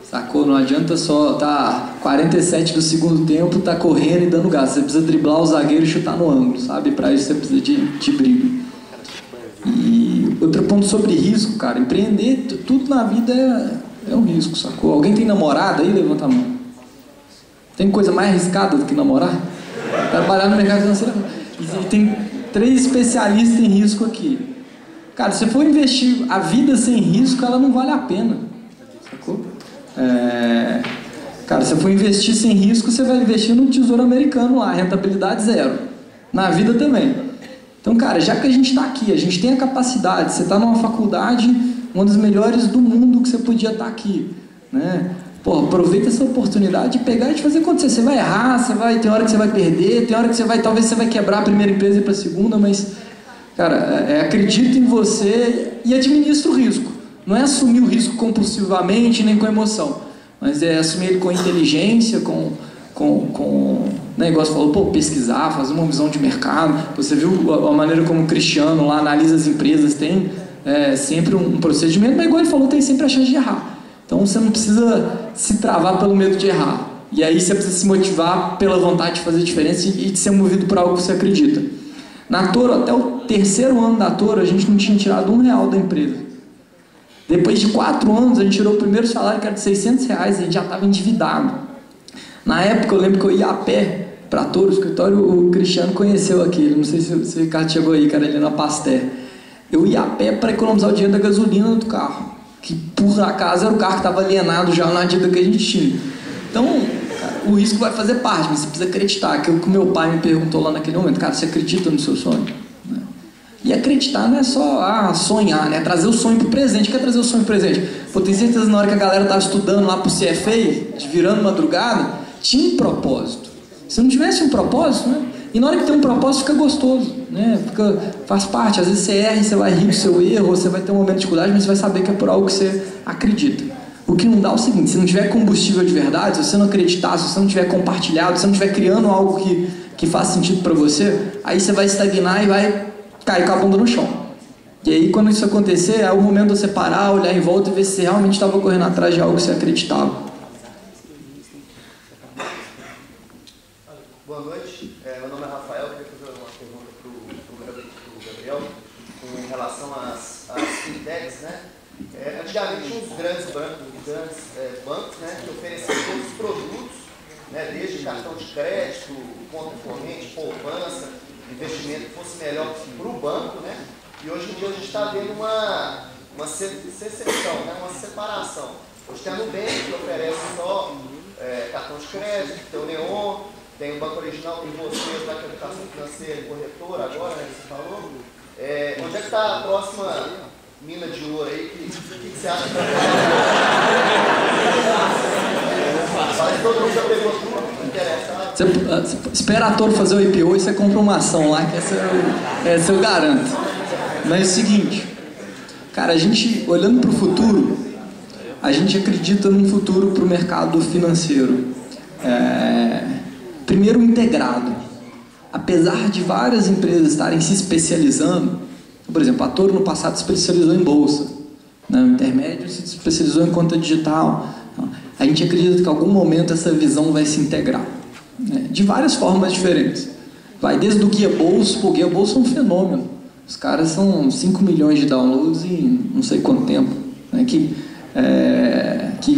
sacou? Não adianta só tá 47 do segundo tempo, tá correndo e dando gás, você precisa driblar o zagueiro e chutar no ângulo, sabe? Para isso você precisa de brilho. E outro ponto sobre risco, cara, empreender, tudo na vida é um risco, sacou? Alguém tem namorada aí? Levanta a mão. Tem coisa mais arriscada do que namorar? Trabalhar no mercado financeiro. E tem 3 especialistas em risco aqui. Cara, se você for investir a vida sem risco, ela não vale a pena, sacou? Cara, se você for investir sem risco, você vai investir no tesouro americano lá, rentabilidade 0. Na vida também. Então, cara, já que a gente está aqui, a gente tem a capacidade, você está numa faculdade, uma das melhores do mundo que você podia estar aqui, né? Pô, aproveita essa oportunidade de pegar e de fazer acontecer. Você vai errar, tem hora que você vai perder, tem hora que talvez você vai quebrar a primeira empresa e ir para a segunda, mas, cara, acredita em você e administra o risco. Não é assumir o risco compulsivamente nem com emoção, mas é assumir ele com inteligência, negócio falou, pesquisar, fazer uma visão de mercado. Você viu a maneira como o Cristiano lá analisa as empresas, tem sempre um procedimento, mas igual ele falou, tem sempre a chance de errar. Então você não precisa se travar pelo medo de errar. E aí você precisa se motivar pela vontade de fazer diferença e de ser movido por algo que você acredita. Na Toro, até o 3º ano da Toro, a gente não tinha tirado R$1 da empresa. Depois de 4 anos, a gente tirou o primeiro salário, que era de R$600, a gente já estava endividado. Na época, eu lembro que eu ia a pé para Toro, o escritório, o Cristiano conheceu aquele, não sei se o Ricardo chegou aí, cara, ali na Pasteur. Eu ia a pé para economizar o dinheiro da gasolina do carro, que por acaso era o carro que estava alienado já na dívida que a gente tinha. Então, cara, o risco vai fazer parte, mas você precisa acreditar, que é o que meu pai me perguntou lá naquele momento, cara, você acredita no seu sonho? E acreditar não é só sonhar, né? Trazer o sonho para o presente. O que é trazer o sonho para o presente? Pô, tem certeza na hora que a galera estava estudando lá para o CFA, virando madrugada, tinha um propósito. Se não tivesse um propósito, né? E na hora que tem um propósito fica gostoso, né? Faz parte. Às vezes você erra e você vai rir do seu erro, ou você vai ter um momento de dificuldade, mas você vai saber que é por algo que você acredita. O que não dá é o seguinte, se não tiver combustível de verdade, se você não acreditar, se você não tiver compartilhado, se você não estiver criando algo que faz sentido para você, aí você vai estagnar e vai cair com a bunda no chão. E aí, quando isso acontecer, é o momento de você parar, olhar em volta e ver se você realmente estava correndo atrás de algo que você acreditava. Boa noite. Meu nome é Rafael. Eu queria fazer uma pergunta para o Gabriel com relação às fintechs, né? Antigamente tinha uns grandes bancos, né, que ofereciam todos os produtos né, desde cartão de crédito, conta corrente, poupança, investimento que fosse melhor para o banco, né? E hoje em dia a gente está vendo uma secessão, né, uma separação. Hoje tem a Nubank, que oferece só cartão de crédito, tem o Neon, tem o Banco Original, tem vocês da educação financeira e corretora agora, né, que você falou. Onde é que está a próxima mina de ouro aí? O que você acha que vai fazer? Todo mundo já pegou tudo, interessado. Você espera a Toro fazer o IPO e você compra uma ação lá, que essa eu garanto. Mas é o seguinte, cara, a gente, olhando para o futuro, a gente acredita num futuro para o mercado financeiro. Primeiro, integrado. Apesar de várias empresas estarem se especializando, por exemplo, a Toro no passado se especializou em bolsa, né? O intermédio se especializou em conta digital. A gente acredita que em algum momento essa visão vai se integrar, né? De várias formas diferentes. Vai desde o Guia Bolsa, o Guia Bolsa é um fenômeno. Os caras são 5 milhões de downloads em não sei quanto tempo, né? O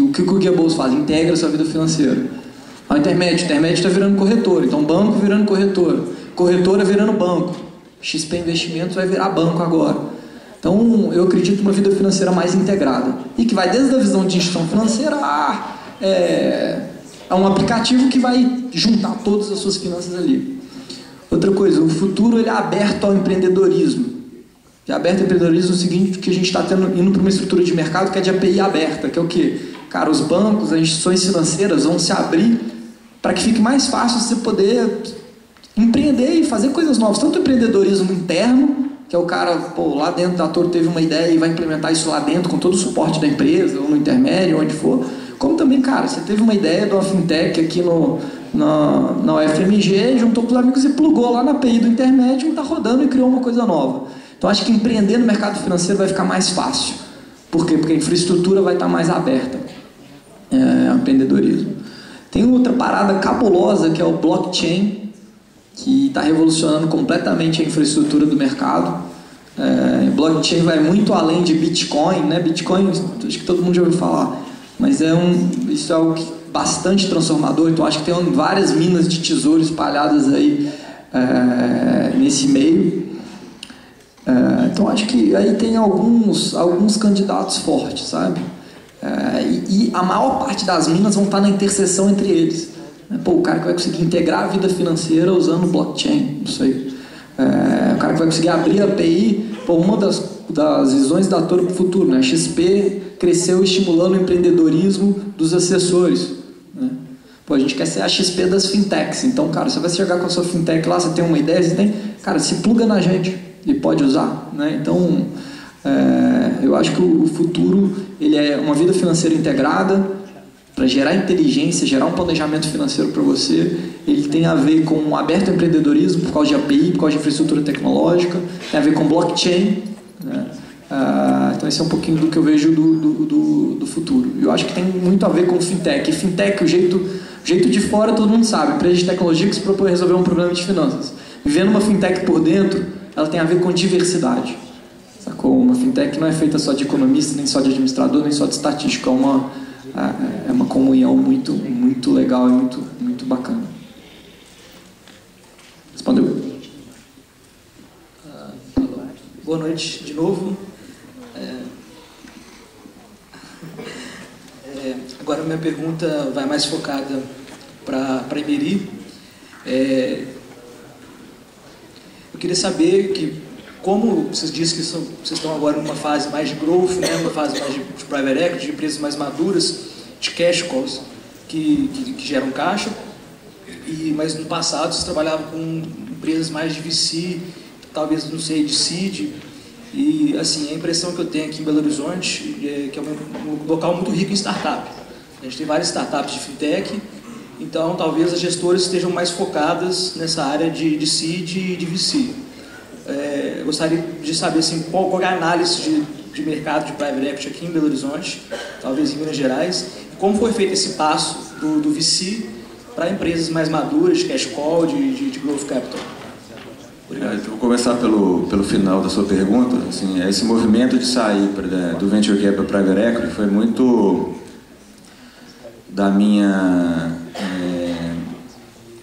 que o Guia Bolsa faz? Integra a sua vida financeira. O intermédio está virando corretora, então banco virando corretora, corretora virando banco, XP Investimentos vai virar banco agora. Então eu acredito numa vida financeira mais integrada e que vai desde a visão de instituição financeira a um aplicativo que vai juntar todas as suas finanças ali. Outra coisa, o futuro ele é aberto ao empreendedorismo. É aberto ao empreendedorismo no seguinte, que a gente está indo para uma estrutura de mercado que é de API aberta, que é o quê? Cara, os bancos, as instituições financeiras vão se abrir para que fique mais fácil você poder empreender e fazer coisas novas. Tanto o empreendedorismo interno, que é o cara, lá dentro da Toro teve uma ideia e vai implementar isso lá dentro com todo o suporte da empresa, ou no intermédio, onde for. Como também, cara, você teve uma ideia de uma fintech aqui na UFMG, juntou com os amigos e plugou lá na API do intermédio, está rodando e criou uma coisa nova. Então acho que empreender no mercado financeiro vai ficar mais fácil. Por quê? Porque a infraestrutura vai estar mais aberta ao empreendedorismo. Tem outra parada cabulosa que é o blockchain, que está revolucionando completamente a infraestrutura do mercado. Blockchain vai muito além de Bitcoin, né? Bitcoin, acho que todo mundo já ouviu falar, mas isso é algo bastante transformador. Então acho que tem várias minas de tesouro espalhadas aí nesse meio. Então acho que aí tem alguns candidatos fortes, sabe? E a maior parte das minas vão estar na interseção entre eles. O cara que vai conseguir integrar a vida financeira usando blockchain, não sei. O cara que vai conseguir abrir a API, uma das visões da Toro para o futuro, né? A XP cresceu estimulando o empreendedorismo dos assessores, né? A gente quer ser a XP das fintechs. Então, cara, você vai chegar com a sua fintech lá, você tem uma ideia, cara, se pluga na gente e pode usar, né? Então, eu acho que o futuro ele é uma vida financeira integrada para gerar inteligência, gerar um planejamento financeiro para você. Ele tem a ver com um aberto empreendedorismo por causa de API, por causa de infraestrutura tecnológica, tem a ver com blockchain, né? Então esse é um pouquinho do que eu vejo do futuro. Eu acho que tem muito a ver com fintech. E fintech, o jeito de fora todo mundo sabe, empresa de tecnologia que se propõe a resolver um problema de finanças. Vivendo uma fintech por dentro, ela tem a ver com diversidade. Sacou? Uma fintech não é feita só de economista, nem só de administrador, nem só de estatístico. É uma comunhão muito, muito legal e muito, muito bacana. Respondeu? Boa noite de novo. Agora minha pergunta vai mais focada para Emery. Eu queria saber que, como vocês dizem que vocês estão agora numa fase mais de growth, né, uma fase mais de private equity, de empresas mais maduras, de cash calls, que geram caixa, mas no passado vocês trabalhavam com empresas mais de VC, talvez, não sei, de seed, e assim, a impressão que eu tenho aqui em Belo Horizonte é que é um local muito rico em startup. A gente tem várias startups de fintech, então talvez as gestoras estejam mais focadas nessa área de seed e de VC. Eu gostaria de saber assim, qual é a análise de mercado de private equity aqui em Belo Horizonte, talvez em Minas Gerais, e como foi feito esse passo do VC para empresas mais maduras, de cash call, de growth capital. Obrigado. Vou começar pelo final da sua pergunta. Assim, esse movimento de sair do Venture Capital para Private Equity foi muito da minha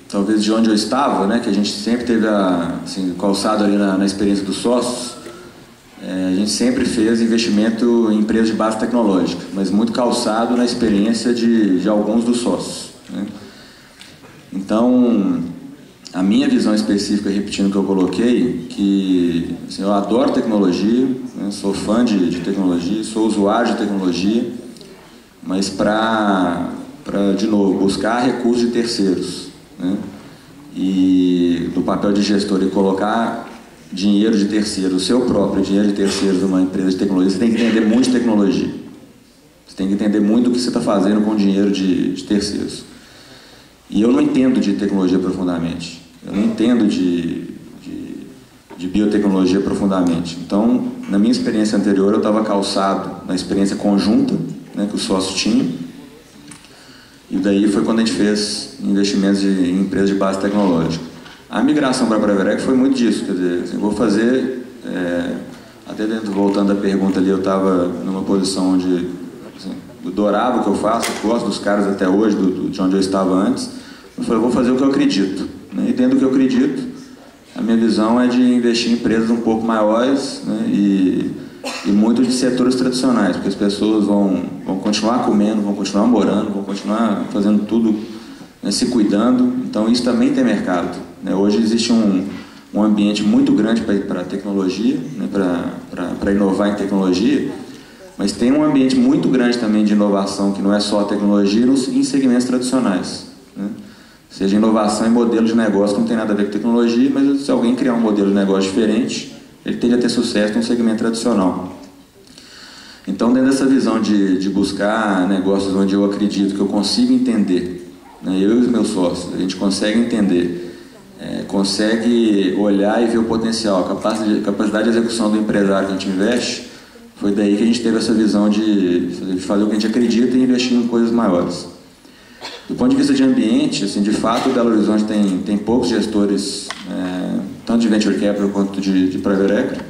talvez de onde eu estava, né, que a gente sempre teve assim, calçado ali na experiência dos sócios, a gente sempre fez investimento em empresas de base tecnológica, mas muito calçado na experiência de alguns dos sócios, né? Então, a minha visão específica, repetindo o que eu coloquei, que assim, eu adoro tecnologia, né, sou fã de tecnologia, sou usuário de tecnologia, mas para, de novo, buscar recursos de terceiros, né, e do papel de gestor e colocar dinheiro de terceiro, o seu próprio dinheiro de terceiros numa empresa de tecnologia, você tem que entender muito de tecnologia. Você tem que entender muito o que você está fazendo com o dinheiro de terceiros. E eu não entendo de tecnologia profundamente. Eu não entendo de biotecnologia profundamente. Então, na minha experiência anterior, eu estava calçado na experiência conjunta, né, que os sócios tinham. E daí foi quando a gente fez investimentos em empresas de base tecnológica. A migração para a Preverec foi muito disso, quer dizer, assim, vou fazer, até dentro, voltando à pergunta ali, eu estava numa posição onde assim, eu adorava o que eu faço, eu gosto dos caras até hoje, de onde eu estava antes. Eu falei, vou fazer o que eu acredito, né? E dentro do que eu acredito, a minha visão é de investir em empresas um pouco maiores, né? E muito de setores tradicionais, porque as pessoas vão continuar comendo, vão continuar morando, vão continuar fazendo tudo, né, se cuidando, então isso também tem mercado, né? Hoje existe um ambiente muito grande para a tecnologia, né, para inovar em tecnologia, mas tem um ambiente muito grande também de inovação, que não é só a tecnologia, em segmentos tradicionais, né? Seja inovação em modelo de negócio, que não tem nada a ver com tecnologia, mas se alguém criar um modelo de negócio diferente, ele tende a ter sucesso num segmento tradicional. Então, dentro dessa visão de buscar negócios onde eu acredito que eu consigo entender, né, eu e os meus sócios, a gente consegue entender, consegue olhar e ver o potencial, a capacidade de execução do empresário que a gente investe, foi daí que a gente teve essa visão de fazer o que a gente acredita e investir em coisas maiores. Do ponto de vista de ambiente, assim, de fato, o Belo Horizonte tem poucos gestores, tanto de Venture Capital quanto de Private Equity.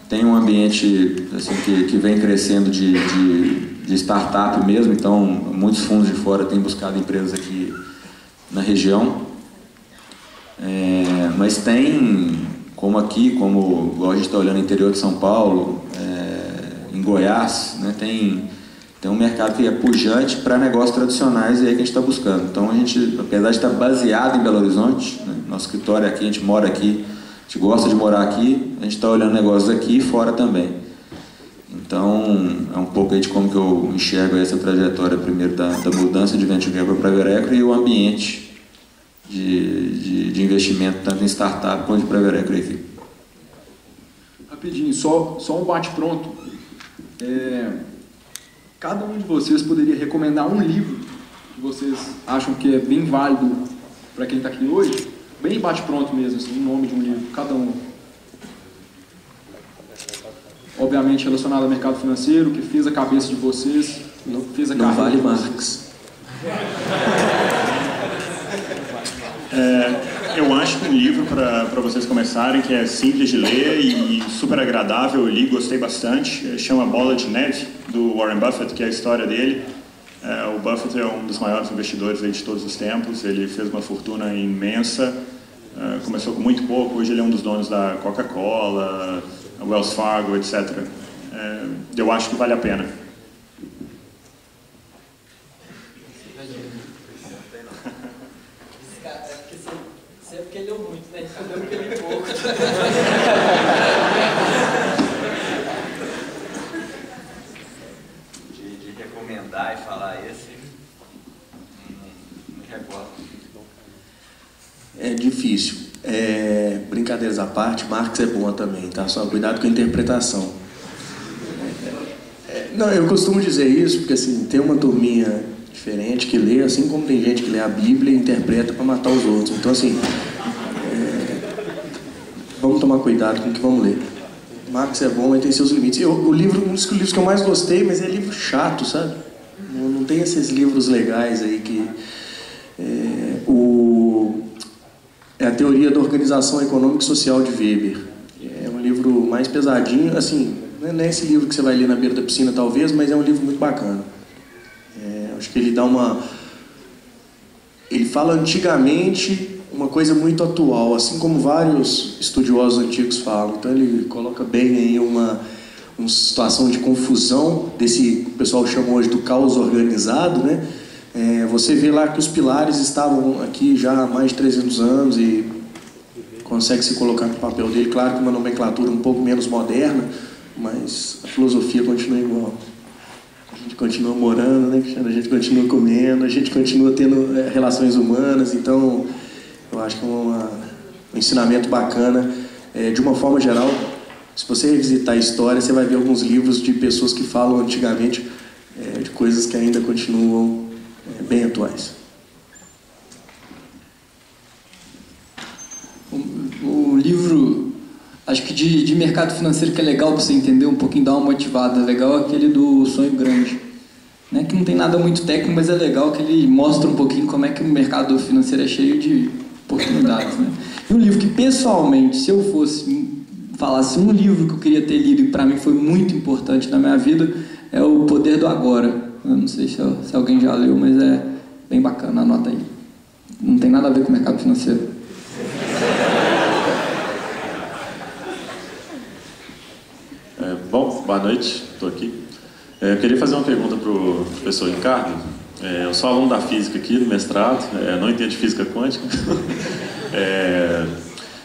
Tem um ambiente assim, que vem crescendo de startup mesmo, então muitos fundos de fora têm buscado empresas aqui na região. Mas tem, como aqui, como igual a gente está olhando no interior de São Paulo, em Goiás, né, tem um mercado que é pujante para negócios tradicionais e é aí que a gente está buscando. Então, a gente, apesar de estar baseado em Belo Horizonte, né, nosso escritório é aqui, a gente mora aqui, a gente gosta de morar aqui, a gente está olhando negócios aqui e fora também. Então, é um pouco aí de como que eu enxergo essa trajetória, primeiro da mudança de Venture Capital para Private Equity e o ambiente de investimento, tanto em startup quanto em Private Equity aqui. Rapidinho, só um bate-pronto. Cada um de vocês poderia recomendar um livro que vocês acham que é bem válido para quem está aqui hoje? Bem bate-pronto mesmo, assim, o nome de um livro, cada um. Obviamente relacionado ao mercado financeiro, que fez a cabeça de vocês, fez a não carreira vale de vocês. Marx. Eu acho que um livro para vocês começarem, que é simples de ler e super agradável, eu li, gostei bastante, chama Bola de Neve, do Warren Buffett, que é a história dele. O Buffett é um dos maiores investidores aí de todos os tempos, ele fez uma fortuna imensa, começou com muito pouco, hoje ele é um dos donos da Coca-Cola, Wells Fargo, etc. Eu acho que vale a pena. Você é porque ele leu muito, né? Eu leu porque ele pouco. De recomendar e falar esse, não recordo. É difícil. Brincadeiras à parte, Marx é bom também, tá? Só cuidado com a interpretação. Não, eu costumo dizer isso porque assim, tem uma turminha diferente que lê, assim como tem gente que lê a Bíblia e interpreta para matar os outros. Então assim, vamos tomar cuidado com o que vamos ler. Marx é bom, mas tem seus limites. Um dos livros que eu mais gostei, mas é livro chato, sabe? Não tem esses livros legais aí que... É a Teoria da Organização Econômica e Social de Weber. É um livro mais pesadinho, assim, não é esse livro que você vai ler na beira da piscina talvez, mas é um livro muito bacana. Acho que ele dá ele fala antigamente uma coisa muito atual, assim como vários estudiosos antigos falam. Então ele coloca bem aí uma situação de confusão desse que o pessoal chama hoje do caos organizado, né? Você vê lá que os pilares estavam aqui já há mais de 300 anos e consegue se colocar no papel dele. Claro que uma nomenclatura um pouco menos moderna, mas a filosofia continua igual. A gente continua morando, né, Cristiano? A gente continua comendo, a gente continua tendo relações humanas. Então, eu acho que é um ensinamento bacana. De uma forma geral, se você revisitar a história, você vai ver alguns livros de pessoas que falam antigamente de coisas que ainda continuam bem atuais. O livro, acho que de mercado financeiro, que é legal para você entender um pouquinho, dar uma motivada legal, é aquele do Sonho Grande, né? Que não tem nada muito técnico, mas é legal que ele mostra um pouquinho como é que o mercado financeiro é cheio de oportunidades, né? E um livro que, pessoalmente, se eu falasse um livro que eu queria ter lido e para mim foi muito importante na minha vida, é O Poder do Agora. Eu não sei se alguém já leu, mas é bem bacana, anota aí. Não tem nada a ver com o mercado financeiro. Bom, boa noite, estou aqui. Eu queria fazer uma pergunta para o professor Ricardo. Eu sou aluno da física aqui, do mestrado, não entendo de física quântica.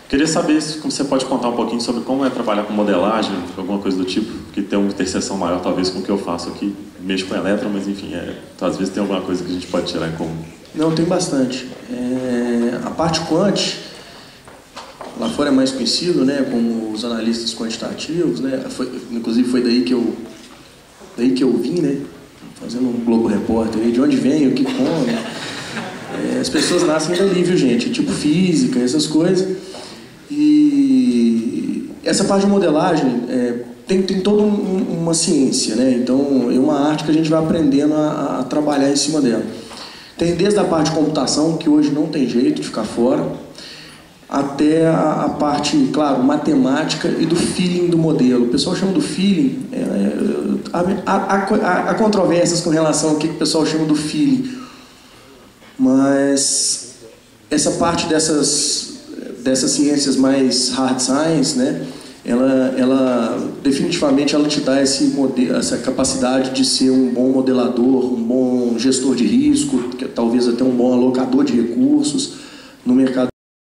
Queria saber se você pode contar um pouquinho sobre como é trabalhar com modelagem, alguma coisa do tipo, que tem uma interseção maior talvez com o que eu faço aqui. Mexo com elétron, mas enfim, às vezes tem alguma coisa que a gente pode tirar em comum. Não, tem bastante. A parte quant, lá fora é mais conhecido, né, como os analistas quantitativos, né, inclusive foi daí que eu vim, né, fazendo um Globo Repórter aí, de onde venho, o que come. As pessoas nascem dali, viu, gente? Tipo física, essas coisas. E essa parte de modelagem tem toda uma ciência, né? Então é uma arte que a gente vai aprendendo a trabalhar em cima dela. Tem desde a parte de computação, que hoje não tem jeito de ficar fora, até a parte, claro, matemática e do feeling do modelo. O pessoal chama do feeling, há controvérsias com relação ao que o pessoal chama do feeling, mas essa parte dessas ciências mais hard science, né, ela definitivamente ela te dá essa capacidade de ser um bom modelador, um bom gestor de risco, talvez até um bom alocador de recursos no mercado.